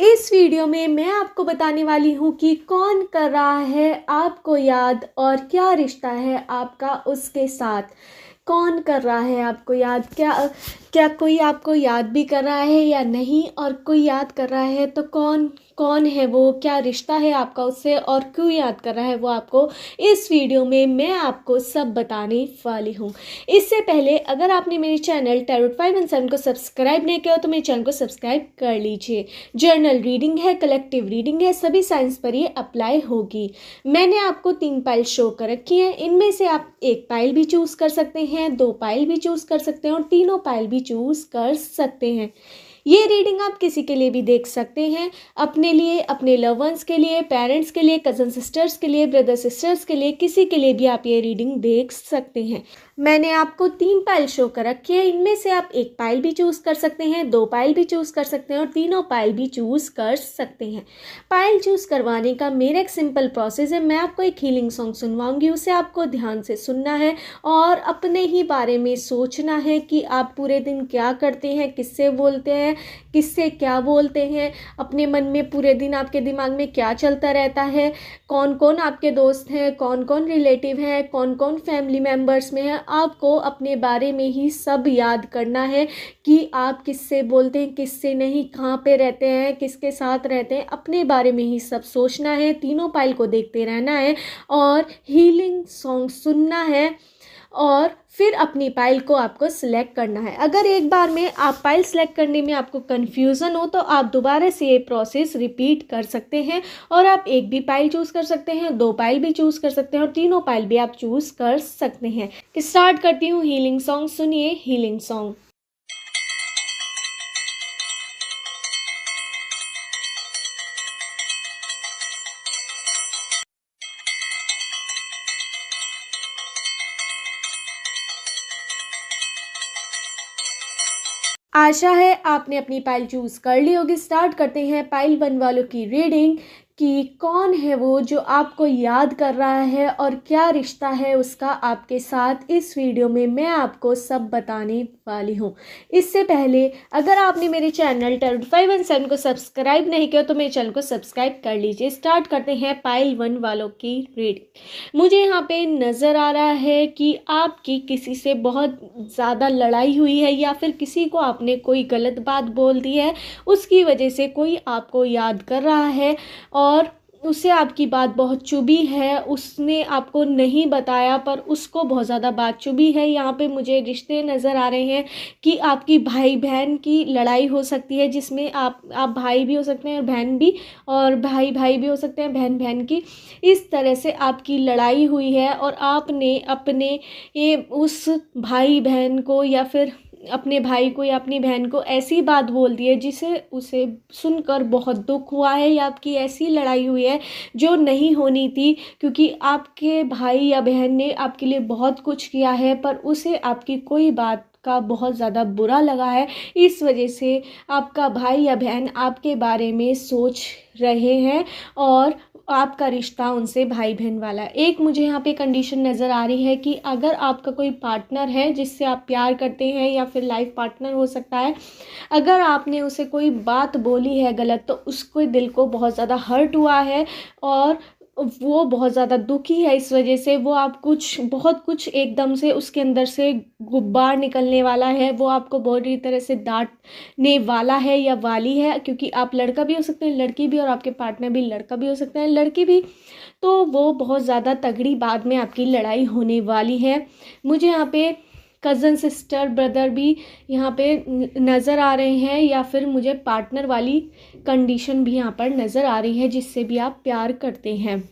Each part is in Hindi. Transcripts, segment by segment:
इस वीडियो में मैं आपको बताने वाली हूँ कि कौन कर रहा है आपको याद और क्या रिश्ता है आपका उसके साथ। कौन कर रहा है आपको याद, क्या क्या कोई आपको याद भी कर रहा है या नहीं, और कोई याद कर रहा है तो कौन कौन है वो, क्या रिश्ता है आपका उससे और क्यों याद कर रहा है वो आपको। इस वीडियो में मैं आपको सब बताने वाली हूँ। इससे पहले अगर आपने मेरे चैनल टैरोट 517 को सब्सक्राइब नहीं किया तो मेरे चैनल को सब्सक्राइब कर लीजिए। जर्नल रीडिंग है, कलेक्टिव रीडिंग है, सभी साइंस पर ये अप्लाई होगी। मैंने आपको 3 पाइल शो कर रखी हैं। इनमें से आप 1 पाइल भी चूज़ कर सकते हैं, 2 पाइल भी चूज़ कर सकते हैं और तीनों पाइल भी चूज़ कर सकते हैं। ये रीडिंग आप किसी के लिए भी देख सकते हैं, अपने लिए, अपने लव वंस के लिए, पेरेंट्स के लिए, कज़न सिस्टर्स के लिए, ब्रदर सिस्टर्स के लिए, किसी के लिए भी आप ये रीडिंग देख सकते हैं। मैंने आपको 3 पाइल शो कर रखी है। इनमें से आप 1 पाइल भी चूज़ कर सकते हैं, 2 पाइल भी चूज़ कर सकते हैं और तीनों पाइल भी चूज़ कर सकते हैं। पाइल चूज़ करवाने का मेरा एक सिंपल प्रोसेस है। मैं आपको एक हीलिंग सॉन्ग सुनवाऊंगी, उसे आपको ध्यान से सुनना है और अपने ही बारे में सोचना है कि आप पूरे दिन क्या करते हैं, किससे बोलते हैं, किससे क्या बोलते हैं, अपने मन में पूरे दिन आपके दिमाग में क्या चलता रहता है, कौन कौन आपके दोस्त हैं, कौन कौन रिलेटिव हैं, कौन कौन फैमिली मेम्बर्स में हैं। आपको अपने बारे में ही सब याद करना है कि आप किससे बोलते हैं, किससे नहीं, कहाँ पे रहते हैं, किसके साथ रहते हैं, अपने बारे में ही सब सोचना है। तीनों पाइल को देखते रहना है और हीलिंग सॉन्ग सुनना है और फिर अपनी पाइल को आपको सिलेक्ट करना है। अगर एक बार में आप पाइल सिलेक्ट करने में आपको कन्फ्यूज़न हो तो आप दोबारा से ये प्रोसेस रिपीट कर सकते हैं और आप 1 भी पाइल चूज़ कर सकते हैं, 2 पाइल भी चूज़ कर सकते हैं और तीनों पाइल भी आप चूज़ कर सकते हैं। स्टार्ट करती हूँ हीलिंग सॉन्ग। सुनिए हीलिंग सॉन्ग। आशा है आपने अपनी पाइल चूज़ कर ली होगी। स्टार्ट करते हैं पाइल 1 वालों की रीडिंग कि कौन है वो जो आपको याद कर रहा है और क्या रिश्ता है उसका आपके साथ। इस वीडियो में मैं आपको सब बताने वाली हूँ। इससे पहले अगर आपने मेरे चैनल टैरोट 517 को सब्सक्राइब नहीं किया तो मेरे चैनल को सब्सक्राइब कर लीजिए। स्टार्ट करते हैं पाइल 1 वालों की रीडिंग। मुझे यहाँ पे नज़र आ रहा है कि आपकी किसी से बहुत ज़्यादा लड़ाई हुई है या फिर किसी को आपने कोई गलत बात बोल दी है, उसकी वजह से कोई आपको याद कर रहा है और उसे आपकी बात बहुत चुभी है। उसने आपको नहीं बताया पर उसको बहुत ज़्यादा बात चुभी है। यहाँ पे मुझे रिश्ते नज़र आ रहे हैं कि आपकी भाई बहन की लड़ाई हो सकती है, जिसमें आप भाई भी हो सकते हैं और बहन भी, और भाई भाई भी हो सकते हैं, बहन बहन की। इस तरह से आपकी लड़ाई हुई है और आपने अपने उस भाई बहन को या फिर अपने भाई को या अपनी बहन को ऐसी बात बोल दी है जिसे उसे सुनकर बहुत दुख हुआ है, या आपकी ऐसी लड़ाई हुई है जो नहीं होनी थी, क्योंकि आपके भाई या बहन ने आपके लिए बहुत कुछ किया है पर उसे आपकी कोई बात का बहुत ज़्यादा बुरा लगा है। इस वजह से आपका भाई या बहन आपके बारे में सोच रहे हैं और आपका रिश्ता उनसे भाई बहन वाला। एक मुझे यहाँ पे कंडीशन नज़र आ रही है कि अगर आपका कोई पार्टनर है जिससे आप प्यार करते हैं या फिर लाइफ पार्टनर हो सकता है, अगर आपने उसे कोई बात बोली है गलत तो उसके दिल को बहुत ज़्यादा हर्ट हुआ है और वो बहुत ज़्यादा दुखी है। इस वजह से वो आप बहुत कुछ एकदम से उसके अंदर से गुब्बार निकलने वाला है। वो आपको बुरी तरह से डांटने वाला है या वाली है, क्योंकि आप लड़का भी हो सकते हैं, लड़की भी, और आपके पार्टनर भी लड़का भी हो सकते हैं, लड़की भी। तो वो बहुत ज़्यादा तगड़ी बाद में आपकी लड़ाई होने वाली है। मुझे यहाँ पे कज़न सिस्टर ब्रदर भी यहाँ पे नज़र आ रहे हैं, या फिर मुझे पार्टनर वाली कंडीशन भी यहाँ पर नज़र आ रही है जिससे भी आप प्यार करते हैं।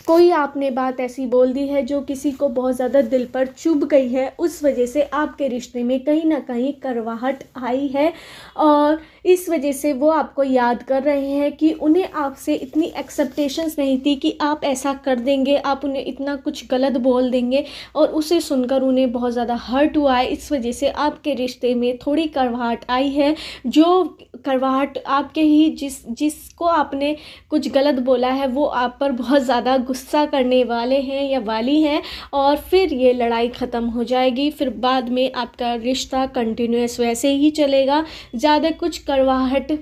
कोई आपने बात ऐसी बोल दी है जो किसी को बहुत ज़्यादा दिल पर चुभ गई है, उस वजह से आपके रिश्ते में कहीं ना कहीं करवाहट आई है और इस वजह से वो आपको याद कर रहे हैं कि उन्हें आपसे इतनी एक्सेप्टेशंस नहीं थी कि आप ऐसा कर देंगे, आप उन्हें इतना कुछ गलत बोल देंगे, और उसे सुनकर उन्हें बहुत ज़्यादा हर्ट हुआ है। इस वजह से आपके रिश्ते में थोड़ी करवाहट आई है, जो करवाहट आपके ही जिसको आपने कुछ गलत बोला है वो आप पर बहुत ज़्यादा गुस्सा करने वाले हैं या वाली हैं, और फिर ये लड़ाई ख़त्म हो जाएगी। फिर बाद में आपका रिश्ता कंटिन्यूअस वैसे ही चलेगा, ज़्यादा कुछ करवाहट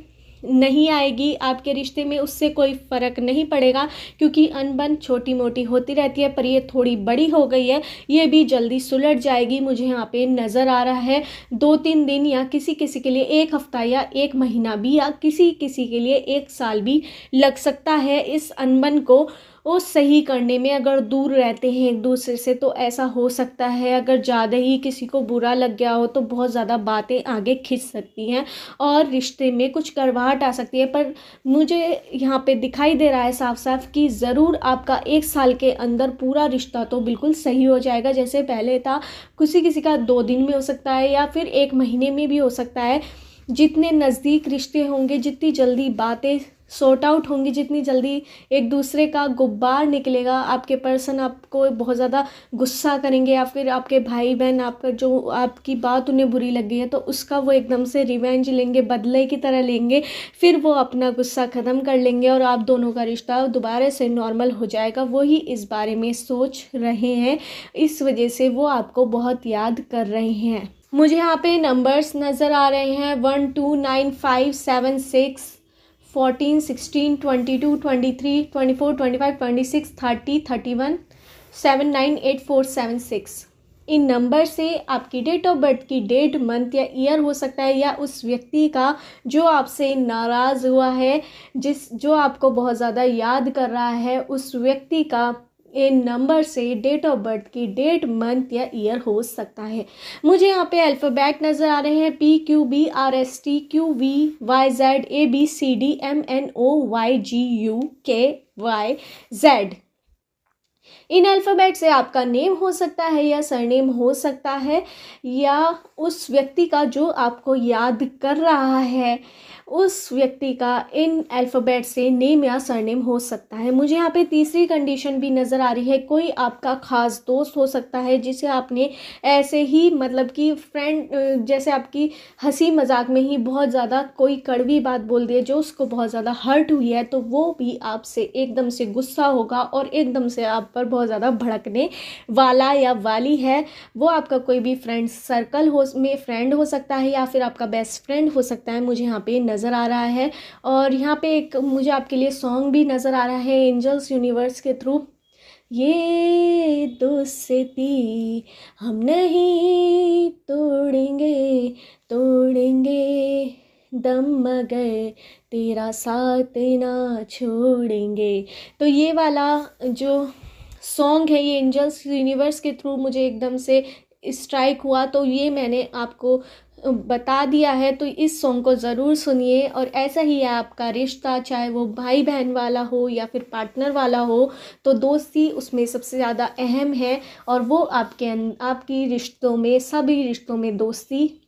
नहीं आएगी आपके रिश्ते में, उससे कोई फ़र्क नहीं पड़ेगा, क्योंकि अनबन छोटी मोटी होती रहती है, पर ये थोड़ी बड़ी हो गई है, ये भी जल्दी सुलझ जाएगी। मुझे यहाँ पे नज़र आ रहा है 2-3 दिन, या किसी किसी के लिए 1 हफ़्ता या 1 महीना भी, या किसी किसी के लिए 1 साल भी लग सकता है इस अनबन को वो सही करने में। अगर दूर रहते हैं एक दूसरे से तो ऐसा हो सकता है। अगर ज़्यादा ही किसी को बुरा लग गया हो तो बहुत ज़्यादा बातें आगे खिंच सकती हैं और रिश्ते में कुछ करवाहट आ सकती है। पर मुझे यहाँ पे दिखाई दे रहा है साफ साफ कि ज़रूर आपका 1 साल के अंदर पूरा रिश्ता तो बिल्कुल सही हो जाएगा जैसे पहले था। किसी किसी का 2 दिन में हो सकता है या फिर 1 महीने में भी हो सकता है। जितने नज़दीक रिश्ते होंगे, जितनी जल्दी बातें सॉर्ट आउट होंगी, जितनी जल्दी एक दूसरे का गुब्बार निकलेगा, आपके पर्सन आपको बहुत ज़्यादा गुस्सा करेंगे या फिर आपके भाई बहन आपका जो आपकी बात उन्हें बुरी लगी है तो उसका वो एकदम से रिवेंज लेंगे, बदले की तरह लेंगे, फिर वो अपना गुस्सा ख़त्म कर लेंगे और आप दोनों का रिश्ता दोबारा से नॉर्मल हो जाएगा। वही इस बारे में सोच रहे हैं, इस वजह से वो आपको बहुत याद कर रहे हैं। मुझे यहाँ पे नंबर्स नज़र आ रहे हैं 1 2 9 5 7 6 14 16 22 23 24 25 26 30 31 7 9 8 4 7 6। इन नंबर से आपकी डेट ऑफ बर्थ की डेट, मंथ या ईयर हो सकता है, या उस व्यक्ति का जो आपसे नाराज़ हुआ है, जो आपको बहुत ज़्यादा याद कर रहा है, उस व्यक्ति का इन नंबर से डेट ऑफ बर्थ की डेट, मंथ या ईयर हो सकता है। मुझे यहाँ पे अल्फ़ाबेट नज़र आ रहे हैं PQBRSTQVYZABCDMNOYGUKYZ। इन अल्फ़ाबेट से आपका नेम हो सकता है या सरनेम हो सकता है, या उस व्यक्ति का जो आपको याद कर रहा है उस व्यक्ति का इन अल्फ़ाबेट से नेम या सरनेम हो सकता है। मुझे यहाँ पे तीसरी कंडीशन भी नज़र आ रही है, कोई आपका ख़ास दोस्त हो सकता है जिसे आपने ऐसे ही मतलब कि फ्रेंड जैसे आपकी हंसी मजाक में ही बहुत ज़्यादा कोई कड़वी बात बोल दी है जो उसको बहुत ज़्यादा हर्ट हुई है, तो वो भी आपसे एकदम से गुस्सा होगा और एकदम से आप पर बहुत ज़्यादा भड़कने वाला या वाली है। वो आपका कोई भी फ्रेंड सर्कल फ्रेंड हो सकता है या फिर आपका बेस्ट फ्रेंड हो सकता है, मुझे यहाँ पे नज़र आ रहा है। और यहाँ पे एक मुझे आपके लिए सॉन्ग भी नज़र आ रहा है एंजल्स यूनिवर्स के थ्रू, ये दोस्ती हम नहीं तोड़ेंगे दम मगर तेरा साथ ना छोड़ेंगे। तो ये वाला जो सॉन्ग है ये एंजल्स यूनिवर्स के थ्रू मुझे एकदम से स्ट्राइक हुआ, तो ये मैंने आपको बता दिया है। तो इस सॉन्ग को ज़रूर सुनिए। और ऐसा ही है आपका रिश्ता, चाहे वो भाई बहन वाला हो या फिर पार्टनर वाला हो, तो दोस्ती उसमें सबसे ज़्यादा अहम है। और वो आपकी रिश्तों में, सभी रिश्तों में दोस्ती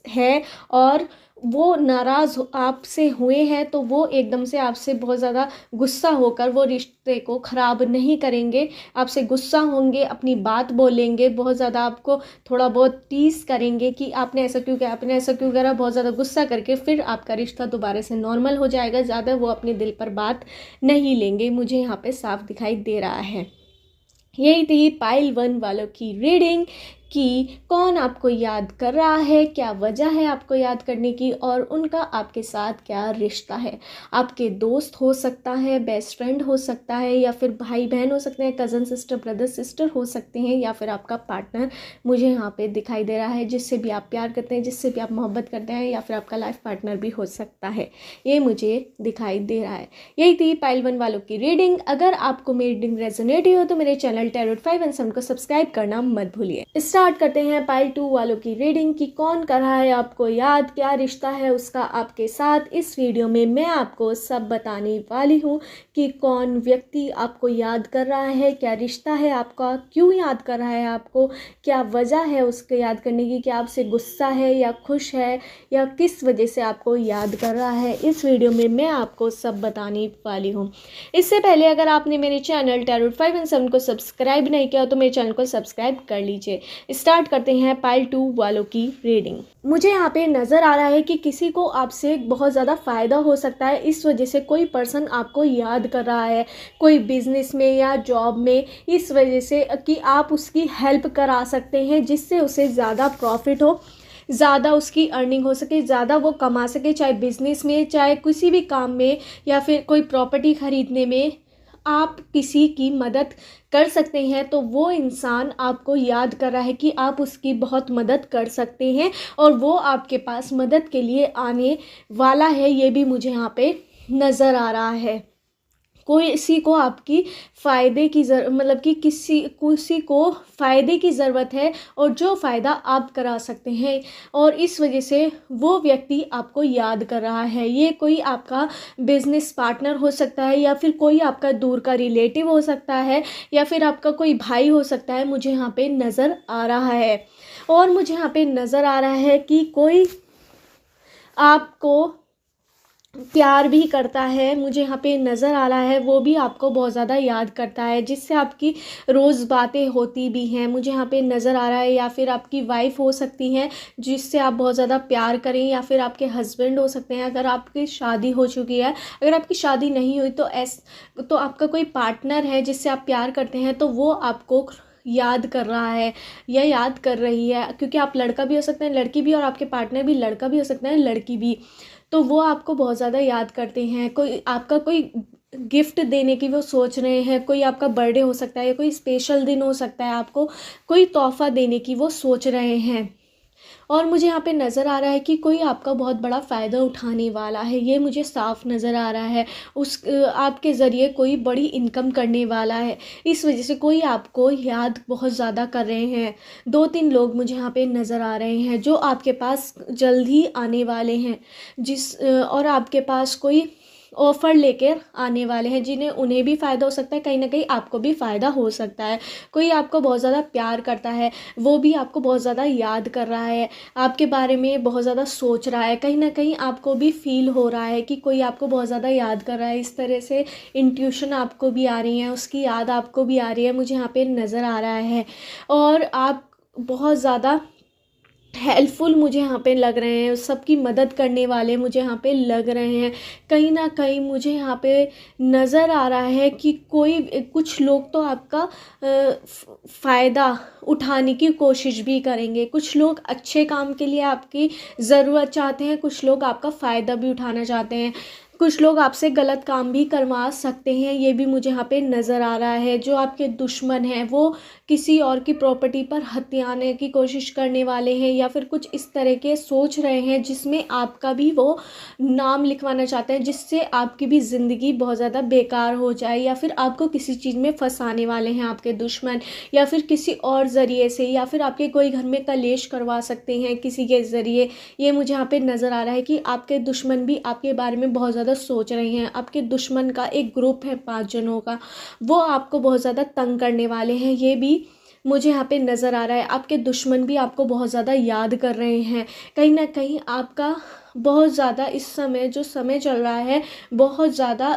है। और वो नाराज़ आपसे हुए हैं तो वो एकदम से आपसे बहुत ज़्यादा गुस्सा होकर वो रिश्ते को ख़राब नहीं करेंगे, आपसे गुस्सा होंगे, अपनी बात बोलेंगे, बहुत ज़्यादा आपको थोड़ा बहुत टीज़ करेंगे कि आपने ऐसा क्यों किया, आपने ऐसा क्यों करा, बहुत ज़्यादा गुस्सा करके फिर आपका रिश्ता दोबारा से नॉर्मल हो जाएगा। ज़्यादा वो अपने दिल पर बात नहीं लेंगे, मुझे यहाँ पे साफ दिखाई दे रहा है। यही थी पाइल 1 वालों की रीडिंग कि कौन आपको याद कर रहा है, क्या वजह है आपको याद करने की, और उनका आपके साथ क्या रिश्ता है। आपके दोस्त हो सकता है, बेस्ट फ्रेंड हो सकता है, या फिर भाई बहन हो सकते हैं, कज़न सिस्टर, ब्रदर सिस्टर हो सकते हैं, या फिर आपका पार्टनर मुझे यहाँ पे दिखाई दे रहा है, जिससे भी आप प्यार करते हैं, जिससे भी आप मोहब्बत करते हैं, या फिर आपका लाइफ पार्टनर भी हो सकता है, ये मुझे दिखाई दे रहा है। यही थी पाइल 1 वालों की रीडिंग। अगर आपको मेरी रीडिंग रेजोनेट हो तो मेरे चैनल टैरोट 5 एंड 7 को सब्सक्राइब करना मत भूलिए। स्टार्ट करते हैं पाइल 2 वालों की रीडिंग कि कौन कर रहा है आपको याद, क्या रिश्ता है उसका आपके साथ। इस वीडियो में मैं आपको सब बताने वाली हूँ कि कौन व्यक्ति आपको याद कर रहा है, क्या रिश्ता है आपका, क्यों याद कर रहा है आपको, क्या वजह है उसको याद करने की, क्या आपसे गुस्सा है या खुश है, या किस वजह से आपको याद कर रहा है। इस वीडियो में मैं आपको सब बताने वाली हूँ। इससे पहले अगर आपने मेरे चैनल टैरोट 5 एंड 7 को सब्सक्राइब नहीं किया तो मेरे चैनल को सब्सक्राइब कर लीजिए। स्टार्ट करते हैं पाइल 2 वालों की रीडिंग। मुझे यहाँ पे नज़र आ रहा है कि किसी को आपसे बहुत ज़्यादा फ़ायदा हो सकता है, इस वजह से कोई पर्सन आपको याद कर रहा है, कोई बिजनेस में या जॉब में, इस वजह से कि आप उसकी हेल्प करा सकते हैं जिससे उसे ज़्यादा प्रॉफिट हो। ज़्यादा उसकी अर्निंग हो सके, ज़्यादा वो कमा सके, चाहे बिज़नेस में, चाहे किसी भी काम में, या फिर कोई प्रॉपर्टी ख़रीदने में आप किसी की मदद कर सकते हैं, तो वो इंसान आपको याद कर रहा है कि आप उसकी बहुत मदद कर सकते हैं और वो आपके पास मदद के लिए आने वाला है। ये भी मुझे यहाँ पे नज़र आ रहा है। कोई किसी को आपकी फ़ायदे की मतलब कि किसी को फ़ायदे की ज़रूरत है और जो फ़ायदा आप करा सकते हैं, और इस वजह से वो व्यक्ति आपको याद कर रहा है। ये कोई आपका बिज़नेस पार्टनर हो सकता है, या फिर कोई आपका दूर का रिलेटिव हो सकता है, या फिर आपका कोई भाई हो सकता है, मुझे यहाँ पे नज़र आ रहा है। और मुझे यहाँ पे नज़र आ रहा है कि कोई आपको प्यार भी करता है, मुझे यहाँ पे नज़र आ रहा है। वो भी आपको बहुत ज़्यादा याद करता है, जिससे आपकी रोज़ बातें होती भी हैं, मुझे यहाँ पे नज़र आ रहा है। या फिर आपकी वाइफ हो सकती हैं जिससे आप बहुत ज़्यादा प्यार करें, या फिर आपके हस्बैंड हो सकते हैं अगर आपकी शादी हो चुकी है। अगर आपकी शादी नहीं हुई तो आपका कोई पार्टनर है जिससे आप प्यार करते हैं, तो वो आपको याद कर रहा है या याद कर रही है, क्योंकि आप लड़का भी हो सकते हैं, लड़की भी, और आपके पार्टनर भी लड़का भी हो सकता है, लड़की भी। तो वो आपको बहुत ज़्यादा याद करते हैं। कोई गिफ्ट देने की वो सोच रहे हैं, कोई आपका बर्थडे हो सकता है, या कोई स्पेशल दिन हो सकता है, आपको कोई तोहफ़ा देने की वो सोच रहे हैं। और मुझे यहाँ पे नज़र आ रहा है कि कोई आपका बहुत बड़ा फ़ायदा उठाने वाला है, ये मुझे साफ नज़र आ रहा है। आपके ज़रिए कोई बड़ी इनकम करने वाला है, इस वजह से कोई आपको याद बहुत ज़्यादा कर रहे हैं। 2-3 लोग मुझे यहाँ पे नज़र आ रहे हैं जो आपके पास जल्द ही आने वाले हैं, और आपके पास कोई ऑफ़र लेकर आने वाले हैं, जिन्हें उन्हें भी फ़ायदा हो सकता है, कहीं ना कहीं आपको भी फ़ायदा हो सकता है। कोई आपको बहुत ज़्यादा प्यार करता है, वो भी आपको बहुत ज़्यादा याद कर रहा है, आपके बारे में बहुत ज़्यादा सोच रहा है, कहीं ना कहीं आपको भी फील हो रहा है कि कोई आपको बहुत ज़्यादा याद कर रहा है। इस तरह से इंट्यूशन आपको भी आ रही है, उसकी याद आपको भी आ रही है, मुझे यहाँ पे नज़र आ रहा है। और आप बहुत ज़्यादा हेल्पफुल मुझे यहाँ पे लग रहे हैं, सबकी मदद करने वाले मुझे यहाँ पे लग रहे हैं। कहीं ना कहीं मुझे यहाँ पे नज़र आ रहा है कि कुछ लोग तो आपका फ़ायदा उठाने की कोशिश भी करेंगे। कुछ लोग अच्छे काम के लिए आपकी ज़रूरत चाहते हैं, कुछ लोग आपका फ़ायदा भी उठाना चाहते हैं, कुछ लोग आपसे गलत काम भी करवा सकते हैं। ये भी मुझे यहाँ पे नज़र आ रहा है। जो आपके दुश्मन हैं वो किसी और की प्रॉपर्टी पर हथियाने की कोशिश करने वाले हैं, या फिर कुछ इस तरह के सोच रहे हैं जिसमें आपका भी वो नाम लिखवाना चाहते हैं, जिससे आपकी भी ज़िंदगी बहुत ज़्यादा बेकार हो जाए, या फिर आपको किसी चीज़ में फंसाने वाले हैं आपके दुश्मन, या फिर किसी और ज़रिए से, या फिर आपके कोई घर में कलेश करवा सकते हैं किसी के ज़रिए। ये मुझे यहाँ पे नज़र आ रहा है कि आपके दुश्मन भी आपके बारे में बहुत ज़्यादा सोच रहे हैं। आपके दुश्मन का एक ग्रुप है 5 जनों का, वो आपको बहुत ज़्यादा तंग करने वाले हैं। ये भी मुझे यहाँ पे नज़र आ रहा है। आपके दुश्मन भी आपको बहुत ज़्यादा याद कर रहे हैं। कहीं ना कहीं आपका बहुत ज़्यादा इस समय जो समय चल रहा है, बहुत ज़्यादा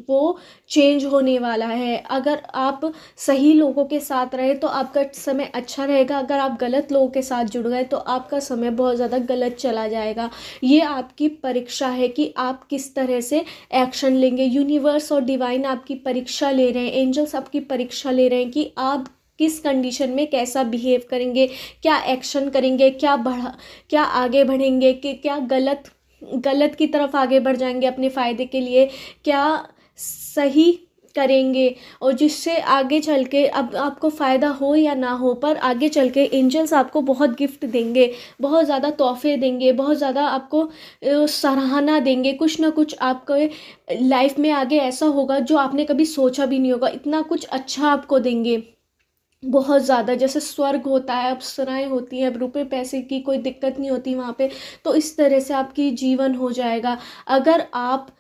वो चेंज होने वाला है। अगर आप सही लोगों के साथ रहे तो आपका समय अच्छा रहेगा, अगर आप गलत लोगों के साथ जुड़ गए तो आपका समय बहुत ज़्यादा गलत चला जाएगा। ये आपकी परीक्षा है कि आप किस तरह से एक्शन लेंगे। यूनिवर्स और डिवाइन आपकी परीक्षा ले रहे हैं, एंजल्स आपकी परीक्षा ले रहे हैं कि आप किस कंडीशन में कैसा बिहेव करेंगे, क्या एक्शन करेंगे, क्या आगे बढ़ेंगे, कि क्या गलत की तरफ आगे बढ़ जाएंगे अपने फ़ायदे के लिए, क्या सही करेंगे, और जिससे आगे चल के अब आपको फ़ायदा हो या ना हो, पर आगे चल के एंजल्स आपको बहुत गिफ्ट देंगे, बहुत ज़्यादा तोहफे देंगे, बहुत ज़्यादा आपको सराहना देंगे। कुछ ना कुछ आपके लाइफ में आगे ऐसा होगा जो आपने कभी सोचा भी नहीं होगा, इतना कुछ अच्छा आपको देंगे, बहुत ज़्यादा। जैसे स्वर्ग होता है, अप्सराएं होती हैं, अब रुपये पैसे की कोई दिक्कत नहीं होती वहाँ पे, तो इस तरह से आपकी जीवन हो जाएगा अगर आप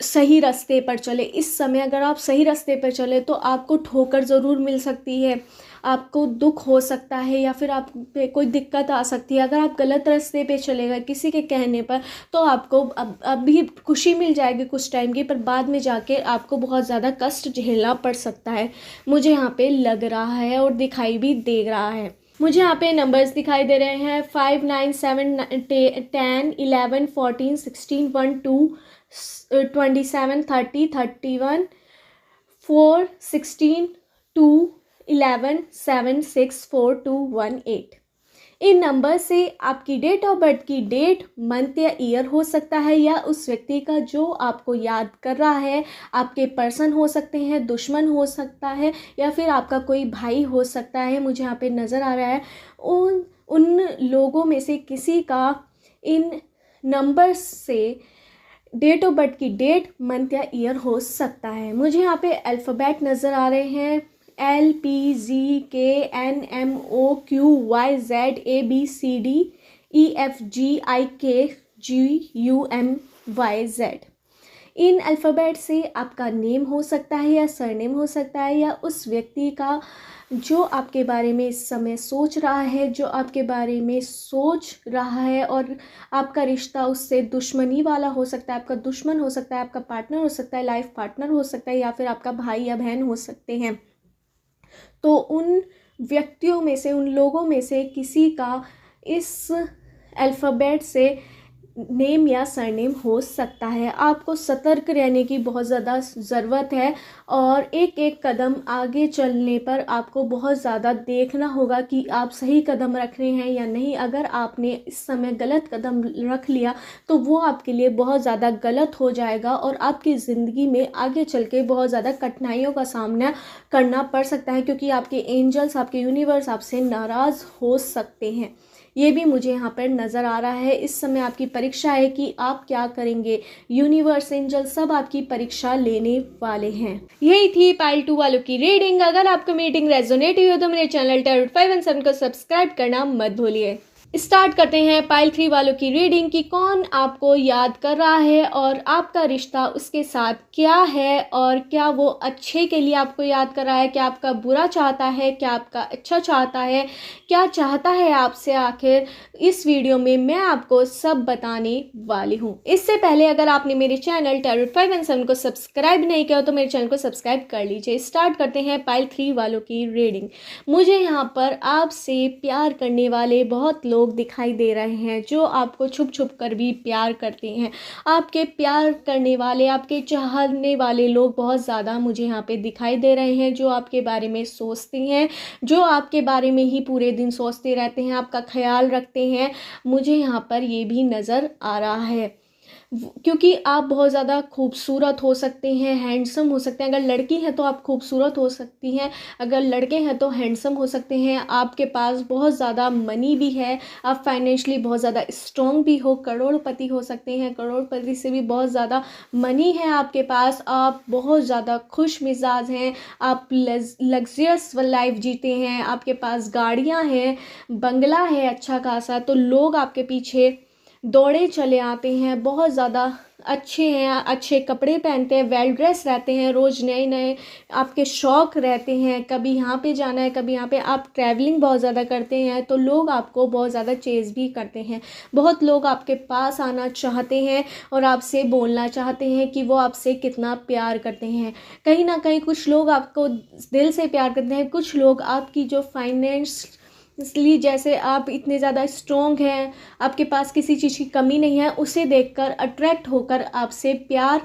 सही रास्ते पर चले। इस समय अगर आप सही रास्ते पर चले तो आपको ठोकर ज़रूर मिल सकती है, आपको दुख हो सकता है, या फिर आप पे कोई दिक्कत आ सकती है। अगर आप गलत रास्ते पे चले गए किसी के कहने पर, तो आपको अभी खुशी मिल जाएगी कुछ टाइम की, पर बाद में जाके आपको बहुत ज़्यादा कष्ट झेलना पड़ सकता है, मुझे यहाँ पे लग रहा है और दिखाई भी दे रहा है। मुझे यहाँ पे नंबर्स दिखाई दे रहे हैं 5, 9, 7, 10, 11, 14, 16, 1, 2, 27, 30, 31, 4, 16, 2, 11, 7, 6, 4, 2, 1, 8। इन नंबर से आपकी डेट ऑफ बर्थ की डेट, मंथ या ईयर हो सकता है, या उस व्यक्ति का जो आपको याद कर रहा है, आपके पर्सन हो सकते हैं, दुश्मन हो सकता है, या फिर आपका कोई भाई हो सकता है। मुझे यहाँ पे नज़र आ रहा है उन लोगों में से किसी का इन नंबर्स से डेट ऑफ बर्थ की डेट, मंथ या ईयर हो सकता है। मुझे यहाँ पे अल्फ़ाबेट नज़र आ रहे हैं, LPZKNMOQYZABCDEFGIKGUMYZ। इन अल्फ़ाबेट से आपका नेम हो सकता है या सरनेम हो सकता है, या उस व्यक्ति का जो आपके बारे में इस समय सोच रहा है, जो आपके बारे में सोच रहा है, और आपका रिश्ता उससे दुश्मनी वाला हो सकता है। आपका दुश्मन हो सकता है, आपका पार्टनर हो सकता है, लाइफ पार्टनर हो सकता है, या फिर आपका भाई या बहन हो सकते हैं। तो उन व्यक्तियों में से, उन लोगों में से किसी का इस अल्फ़ाबेट से नेम या सरनेम हो सकता है। आपको सतर्क रहने की बहुत ज़्यादा ज़रूरत है, और एक एक कदम आगे चलने पर आपको बहुत ज़्यादा देखना होगा कि आप सही कदम रख रहे हैं या नहीं। अगर आपने इस समय गलत कदम रख लिया तो वो आपके लिए बहुत ज़्यादा गलत हो जाएगा, और आपकी ज़िंदगी में आगे चल के बहुत ज़्यादा कठिनाइयों का सामना करना पड़ सकता है, क्योंकि आपके एंजल्स, आपके यूनिवर्स आपसे नाराज़ हो सकते हैं। ये भी मुझे यहाँ पर नज़र आ रहा है। इस समय आपकी परीक्षा है कि आप क्या करेंगे। यूनिवर्स, एंजल सब आपकी परीक्षा लेने वाले हैं। यही थी पाइल 2 वालों की रीडिंग। अगर आपको मीटिंग रेजोनेट हुई हो तो मेरे चैनल टैरोट 5 एंड 7 को सब्सक्राइब करना मत भूलिए। स्टार्ट करते हैं पाइल 3 वालों की रीडिंग कि कौन आपको याद कर रहा है और आपका रिश्ता उसके साथ क्या है, और क्या वो अच्छे के लिए आपको याद कर रहा है, क्या आपका बुरा चाहता है, क्या आपका अच्छा चाहता है, क्या चाहता है आपसे। आखिर इस वीडियो में मैं आपको सब बताने वाली हूँ। इससे पहले अगर आपने मेरे चैनल टैरोट 5 एंड 7 को सब्सक्राइब नहीं किया तो मेरे चैनल को सब्सक्राइब कर लीजिए। स्टार्ट करते हैं पाइल 3 वालों की रीडिंग। मुझे यहाँ पर आपसे प्यार करने वाले बहुत लोग दिखाई दे रहे हैं, जो आपको छुप छुप कर भी प्यार करते हैं। आपके प्यार करने वाले, आपके चाहने वाले लोग बहुत ज़्यादा मुझे यहाँ पे दिखाई दे रहे हैं, जो आपके बारे में सोचते हैं, जो आपके बारे में ही पूरे दिन सोचते रहते हैं, आपका ख्याल रखते हैं। मुझे यहाँ पर ये भी नज़र आ रहा है, क्योंकि आप बहुत ज़्यादा खूबसूरत हो सकते हैं, हैंडसम हो सकते हैं। अगर लड़की है तो आप खूबसूरत हो सकती हैं, अगर लड़के हैं तो हैंडसम हो सकते हैं। आपके पास बहुत ज़्यादा मनी भी है, आप फाइनेंशियली बहुत ज़्यादा स्ट्रॉन्ग भी हो, करोड़पति हो सकते हैं, करोड़पति से भी बहुत ज़्यादा मनी है आपके पास। आप बहुत ज़्यादा खुश मिजाज हैं, आप लग्जरियस लाइफ जीते हैं, आपके पास गाड़ियाँ हैं, बंगला है अच्छा खासा, तो लोग आपके पीछे दौड़े चले आते हैं। बहुत ज़्यादा अच्छे हैं, अच्छे कपड़े पहनते हैं, वेल ड्रेस रहते हैं, रोज़ नए नए आपके शौक़ रहते हैं। कभी यहाँ पे जाना है, कभी यहाँ पे, आप ट्रैवलिंग बहुत ज़्यादा करते हैं, तो लोग आपको बहुत ज़्यादा चेज़ भी करते हैं। बहुत लोग आपके पास आना चाहते हैं और आपसे बोलना चाहते हैं कि वो आपसे कितना प्यार करते हैं। कहीं ना कहीं कुछ लोग आपको दिल से प्यार करते हैं, कुछ लोग आपकी जो फाइनेंस, इसलिए जैसे आप इतने ज़्यादा स्ट्रॉन्ग हैं, आपके पास किसी चीज़ की कमी नहीं है, उसे देखकर अट्रैक्ट होकर आपसे प्यार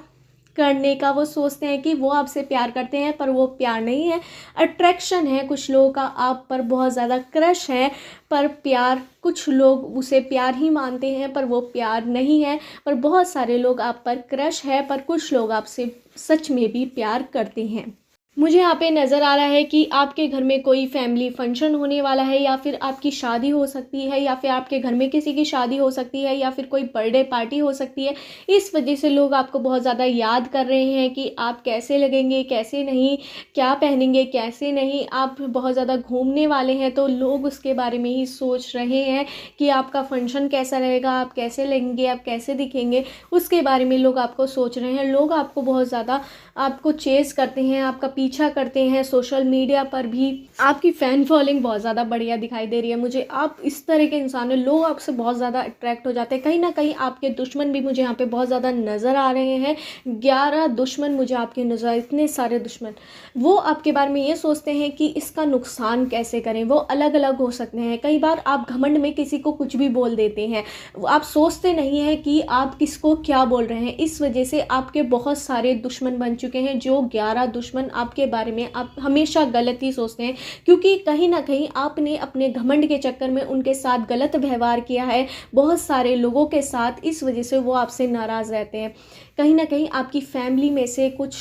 करने का वो सोचते हैं कि वो आपसे प्यार करते हैं, पर वो प्यार नहीं है, अट्रैक्शन है। कुछ लोगों का आप पर बहुत ज़्यादा क्रश है, पर प्यार, कुछ लोग उसे प्यार ही मानते हैं पर वो प्यार नहीं है। पर बहुत सारे लोग आप पर क्रश है, पर कुछ लोग आपसे सच में भी प्यार करते हैं। मुझे यहाँ पे नज़र आ रहा है कि आपके घर में कोई फैमिली फंक्शन होने वाला है, या फिर आपकी शादी हो सकती है, या फिर आपके घर में किसी की शादी हो सकती है, या फिर कोई बर्थडे पार्टी हो सकती है। इस वजह से लोग आपको बहुत ज़्यादा याद कर रहे हैं कि आप कैसे लगेंगे, कैसे नहीं, क्या पहनेंगे, कैसे नहीं। आप बहुत ज़्यादा घूमने वाले हैं, तो लोग उसके बारे में ही सोच रहे हैं कि आपका फंक्शन कैसा रहेगा, आप कैसे लगेंगे, आप कैसे दिखेंगे, उसके बारे में लोग आपको सोच रहे हैं। लोग आपको बहुत ज़्यादा आपको चेज़ करते हैं, आपका पीछा करते हैं। सोशल मीडिया पर भी आपकी फ़ैन फॉलोइंग बहुत ज़्यादा बढ़िया दिखाई दे रही है मुझे। आप इस तरह के इंसान हैं, लोग आपसे बहुत ज़्यादा अट्रैक्ट हो जाते हैं। कहीं ना कहीं आपके दुश्मन भी मुझे यहाँ पे बहुत ज़्यादा नज़र आ रहे हैं। 11 दुश्मन मुझे आपके नज़र, इतने सारे दुश्मन। वो आपके बारे में ये सोचते हैं कि इसका नुकसान कैसे करें। वो अलग अलग हो सकते हैं। कई बार आप घमंड में किसी को कुछ भी बोल देते हैं, आप सोचते नहीं हैं कि आप किसको क्या बोल रहे हैं। इस वजह से आपके बहुत सारे दुश्मन बन चुके हैं, जो 11 दुश्मन आप आपके बारे में आप हमेशा गलत ही सोचते हैं, क्योंकि कहीं ना कहीं आपने अपने घमंड के चक्कर में उनके साथ गलत व्यवहार किया है बहुत सारे लोगों के साथ, इस वजह से वो आपसे नाराज़ रहते हैं। कहीं ना कहीं आपकी फैमिली में से कुछ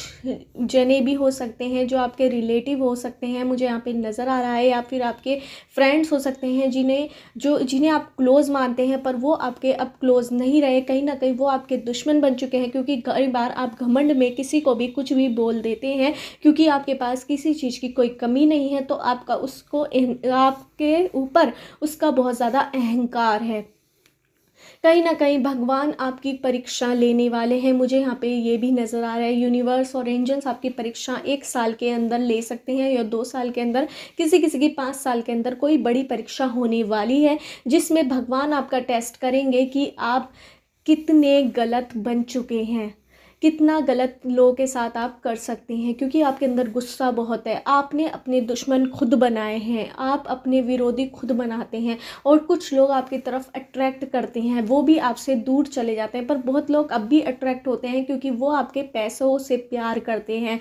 जने भी हो सकते हैं जो आपके रिलेटिव हो सकते हैं, मुझे यहाँ पे नज़र आ रहा है, या फिर आपके फ्रेंड्स हो सकते हैं जिन्हें आप क्लोज़ मानते हैं, पर वो आपके अब क्लोज़ नहीं रहे, कहीं ना कहीं वो आपके दुश्मन बन चुके हैं। क्योंकि कई बार आप घमंड में किसी को भी कुछ भी बोल देते हैं, क्योंकि आपके पास किसी चीज़ की कोई कमी नहीं है, तो आपके ऊपर उसका बहुत ज़्यादा अहंकार है। कहीं ना कहीं भगवान आपकी परीक्षा लेने वाले हैं, मुझे यहाँ पे ये भी नज़र आ रहा है। यूनिवर्स और एंजल्स आपकी परीक्षा 1 साल के अंदर ले सकते हैं, या 2 साल के अंदर, किसी किसी की 5 साल के अंदर कोई बड़ी परीक्षा होने वाली है, जिसमें भगवान आपका टेस्ट करेंगे कि आप कितने गलत बन चुके हैं, कितना गलत लोगों के साथ आप कर सकते हैं। क्योंकि आपके अंदर गुस्सा बहुत है, आपने अपने दुश्मन खुद बनाए हैं, आप अपने विरोधी खुद बनाते हैं, और कुछ लोग आपकी तरफ अट्रैक्ट करते हैं, वो भी आपसे दूर चले जाते हैं। पर बहुत लोग अब भी अट्रैक्ट होते हैं, क्योंकि वो आपके पैसों से प्यार करते हैं।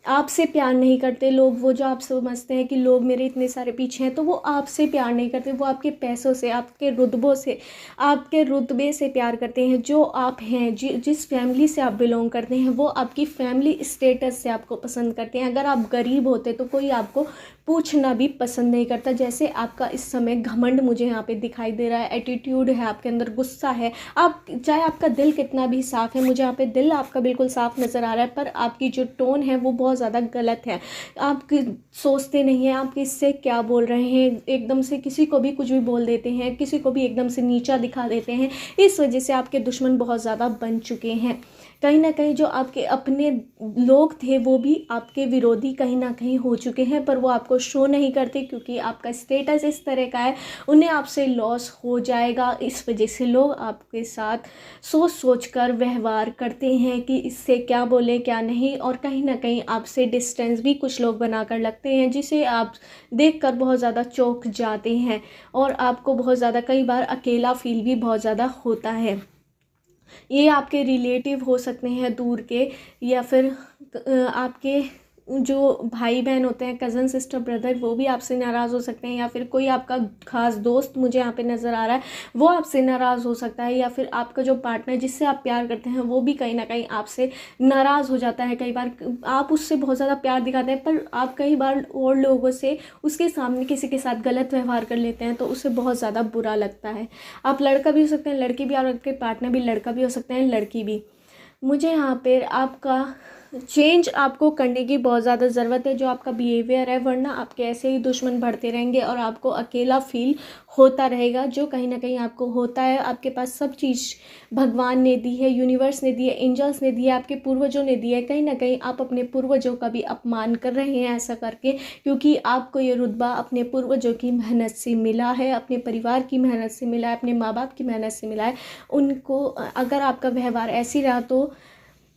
आपसे प्यार नहीं करते लोग, वो जो आप समझते हैं कि लोग मेरे इतने सारे पीछे हैं, तो वो आपसे प्यार नहीं करते, वो आपके पैसों से, आपके रुतबे से प्यार करते हैं, जो आप हैं, जिस फैमिली से आप बिलोंग करते हैं, वो आपकी फैमिली स्टेटस से आपको पसंद करते हैं। अगर आप गरीब होते तो कोई आपको पूछना भी पसंद नहीं करता, जैसे आपका इस समय घमंड मुझे यहाँ पे दिखाई दे रहा है, एटीट्यूड है आपके अंदर, गुस्सा है। आप चाहे आपका दिल कितना भी साफ़ है, मुझे यहाँ पे दिल आपका बिल्कुल साफ़ नज़र आ रहा है, पर आपकी जो टोन है वो बहुत ज़्यादा गलत है। आप सोचते नहीं हैं आप किससे क्या बोल रहे हैं, एकदम से किसी को भी कुछ भी बोल देते हैं, किसी को भी एकदम से नीचा दिखा देते हैं। इस वजह से आपके दुश्मन बहुत ज़्यादा बन चुके हैं। कहीं ना कहीं जो आपके अपने लोग थे वो भी आपके विरोधी कहीं ना कहीं हो चुके हैं, पर वो आपको शो नहीं करते, क्योंकि आपका स्टेटस इस तरह का है, उन्हें आपसे लॉस हो जाएगा। इस वजह से लोग आपके साथ सोच सोच कर व्यवहार करते हैं कि इससे क्या बोले क्या नहीं, और कहीं ना कहीं आपसे डिस्टेंस भी कुछ लोग बनाकर लगते हैं, जिसे आप देखकर बहुत ज़्यादा चौंक जाते हैं, और आपको बहुत ज़्यादा कई बार अकेला फील भी बहुत ज़्यादा होता है। ये आपके रिलेटिव हो सकते हैं दूर के, या फिर आपके जो भाई बहन होते हैं, कज़न सिस्टर ब्रदर, वो भी आपसे नाराज़ हो सकते हैं, या फिर कोई आपका खास दोस्त मुझे यहाँ पे नज़र आ रहा है, वो आपसे नाराज़ हो सकता है, या फिर आपका जो पार्टनर जिससे आप प्यार करते हैं वो भी कहीं ना कहीं आपसे नाराज़ हो जाता है। कई बार आप उससे बहुत ज़्यादा प्यार दिखाते हैं, पर आप कई बार और लोगों से उसके सामने किसी के साथ गलत व्यवहार कर लेते हैं, तो उसे बहुत ज़्यादा बुरा लगता है। आप लड़का भी हो सकते हैं, लड़की भी, और आपके पार्टनर भी लड़का भी हो सकते हैं, लड़की भी। मुझे यहाँ पर आपका चेंज आपको करने की बहुत ज़्यादा ज़रूरत है, जो आपका बिहेवियर है, वरना आपके ऐसे ही दुश्मन बढ़ते रहेंगे और आपको अकेला फील होता रहेगा, जो कहीं ना कहीं आपको होता है। आपके पास सब चीज़ भगवान ने दी है, यूनिवर्स ने दी है, एंजल्स ने दी है, आपके पूर्वजों ने दी है। कहीं ना कहीं आप अपने पूर्वजों का भी अपमान कर रहे हैं ऐसा करके, क्योंकि आपको ये रुतबा अपने पूर्वजों की मेहनत से मिला है, अपने परिवार की मेहनत से मिला है, अपने माँ बाप की मेहनत से मिला है। उनको अगर आपका व्यवहार ऐसी रहा तो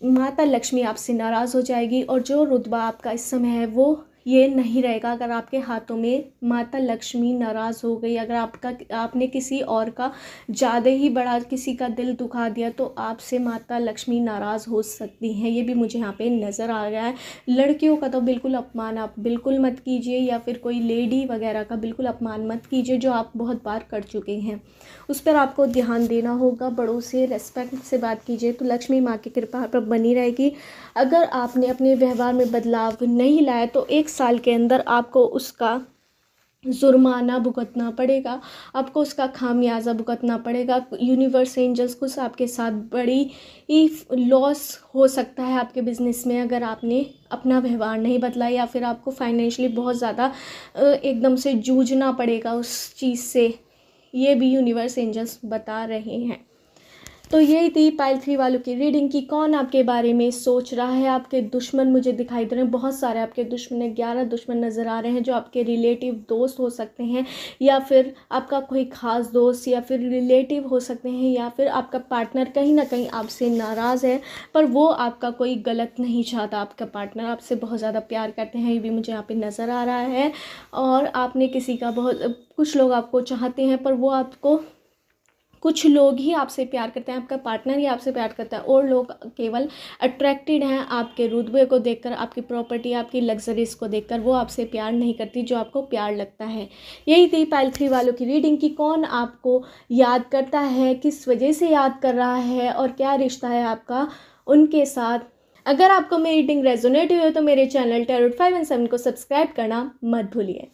माता लक्ष्मी आपसे नाराज़ हो जाएगी, और जो रुतबा आपका इस समय है वो ये नहीं रहेगा। अगर आपके हाथों में माता लक्ष्मी नाराज़ हो गई, अगर आपने किसी और का ज़्यादा ही बड़ा किसी का दिल दुखा दिया, तो आपसे माता लक्ष्मी नाराज़ हो सकती हैं। ये भी मुझे यहाँ पे नज़र आ गया है। लड़कियों का तो बिल्कुल अपमान आप बिल्कुल मत कीजिए, या फिर कोई लेडी वगैरह का बिल्कुल अपमान मत कीजिए, जो आप बहुत बार कर चुके हैं। उस पर आपको ध्यान देना होगा, बड़ों से रेस्पेक्ट से बात कीजिए, तो लक्ष्मी माँ की कृपा आप पर बनी रहेगी। अगर आपने अपने व्यवहार में बदलाव नहीं लाया तो 1 साल के अंदर आपको उसका जुर्माना भुगतना पड़ेगा, आपको उसका खामियाजा भुगतना पड़ेगा। यूनिवर्स एंजल्स कुछ आपके साथ बड़ी ही लॉस हो सकता है आपके बिजनेस में, अगर आपने अपना व्यवहार नहीं बदला, या फिर आपको फाइनेंशियली बहुत ज़्यादा एकदम से जूझना पड़ेगा उस चीज़ से। ये भी यूनिवर्स एंजल्स बता रहे हैं। तो यही थी पाइल 3 वालों की रीडिंग की कौन आपके बारे में सोच रहा है। आपके दुश्मन मुझे दिखाई दे रहे हैं, बहुत सारे आपके दुश्मन हैं, 11 दुश्मन नज़र आ रहे हैं, जो आपके रिलेटिव दोस्त हो सकते हैं, या फिर आपका कोई ख़ास दोस्त, या फिर रिलेटिव हो सकते हैं, या फिर आपका पार्टनर कहीं ना कहीं आपसे नाराज़ है, पर वो आपका कोई गलत नहीं चाहता। आपका पार्टनर आपसे बहुत ज़्यादा प्यार करते हैं, ये भी मुझे यहाँ पर नज़र आ रहा है। और आपने किसी का कुछ लोग आपको चाहते हैं, पर वो आपको कुछ लोग ही आपसे प्यार करते हैं, आपका पार्टनर ही आपसे प्यार करता है, और लोग केवल अट्रैक्टेड हैं आपके रुतबे को देखकर, आपकी प्रॉपर्टी, आपकी लग्जरीज को देखकर। वो आपसे प्यार नहीं करती जो आपको प्यार लगता है। यही थी पाइल 3 वालों की रीडिंग कि कौन आपको याद करता है, किस वजह से याद कर रहा है और क्या रिश्ता है आपका उनके साथ। अगर आपको मेरी रीडिंग रेजोनेट हुई हो तो मेरे चैनल टैरोट 5 एंड 7 को सब्सक्राइब करना मत भूलिए।